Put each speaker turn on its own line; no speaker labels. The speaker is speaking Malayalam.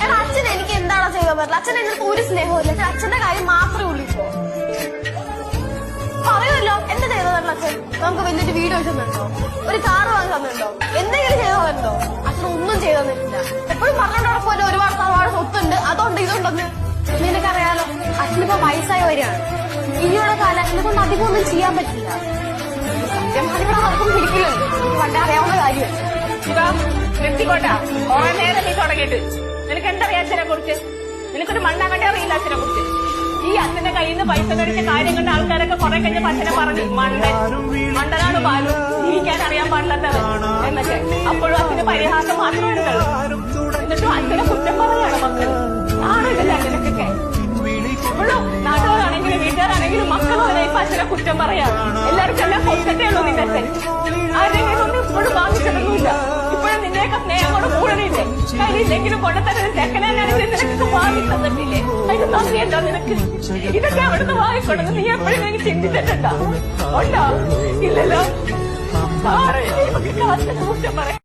എടാ അച്ഛൻ എനിക്ക് എന്താണോ ചെയ്യാൻ പറ്റില്ല. അച്ഛൻ എന്റെ ഒരു സ്നേഹമില്ല. അച്ഛന്റെ കാര്യം മാത്രമേ ഉള്ളൂ ഇപ്പോ. പറയുമല്ലോ എന്താ ചെയ്തതല്ല അച്ഛൻ. നമുക്ക് വലിയൊരു വീട് വെച്ച് തന്നിട്ടുണ്ടോ, ഒരു കാറ് വാങ്ങി തന്നിട്ടുണ്ടോ, എന്തെങ്കിലും ചെയ്തു തന്നിട്ടുണ്ടോ? അച്ഛൻ ഒന്നും ചെയ്തു തന്നിട്ടില്ല. എപ്പോഴും പറഞ്ഞോണ്ടോടെ പോലെ ഒരുപാട് സ്വത്തുണ്ട്, അതുണ്ട് ഇതുണ്ടെന്ന്. നിനക്കറിയാലോ അച്ഛനിപ്പോ വയസ്സായി വരികയാണ്. ഇനിയുള്ള കാലം അച്ഛനെ കൊണ്ട് അധികം ഒന്നും ചെയ്യാൻ പറ്റില്ല. സത്യമായിട്ട് ആർക്കും പിടിക്കില്ലല്ലോ, പണ്ടേ അറിയാവുന്ന കാര്യം.
നിർത്തിക്കോട്ടാ, കുറെ നേരം നീ തുടങ്ങിയിട്ട്. നിനക്ക് എന്തറിയാം അച്ഛനെ കുറിച്ച്? നിനക്കൊരു മണ്ണാങ്കണ്ടി അറിയില്ല അച്ഛനെ കുറിച്ച്. ഈ അച്ഛന്റെ കയ്യിൽ നിന്ന് പൈസ മേടിച്ച കാര്യം കണ്ട ആൾക്കാരൊക്കെ കുറെ കഴിഞ്ഞ അച്ഛനെ പറഞ്ഞു മണ്ടനാണ് പാലു, ജീവിക്കാൻ അറിയാൻ പാടില്ലാത്തവൻ എന്നൊക്കെ. അപ്പോഴും അച്ഛന് പരിഹാസം മാത്രമേ ഉണ്ടല്ലോ. എന്നിട്ടും അച്ഛനെ കുറ്റം പറയാണ് മക്കൾ. ആണില്ല അച്ഛനൊക്കെ. ഇപ്പോഴും നാട്ടുകാരാണെങ്കിലും വീട്ടുകാരാണെങ്കിലും മക്കളും അവരെ ഇപ്പൊ അച്ഛനെ കുറ്റം പറയാം. എല്ലാവർക്കും എല്ലാം കൊല്ലത്തേ ഉള്ളൂ നിന്റെ അച്ഛൻ. ആരെങ്കിലും ഒന്നും ഇപ്പോഴും വാങ്ങിച്ചിട്ടൊന്നുമില്ല. ഇപ്പോഴും നിന്നെയൊക്കെ സ്നേഹം കൊണ്ട് കൂടണില്ലേ? കയ്യിലെങ്കിലും കൊണ്ടുതന്നെ ചെക്കനാണെങ്കിൽ നിനക്കൊക്കെ വാങ്ങി തന്നിട്ടില്ലേ? അതിന് നന്ദിയുണ്ടോ നിനക്ക്? ഇതൊക്കെ അവിടുന്ന് വാങ്ങിക്കൊണ്ടെന്ന് നീ എപ്പോഴും എനിക്ക് ചിന്തിച്ചിട്ടുണ്ടോ? ഉണ്ടോ? ഇല്ലല്ലോ. അച്ഛനെ കുറ്റം പറയാം.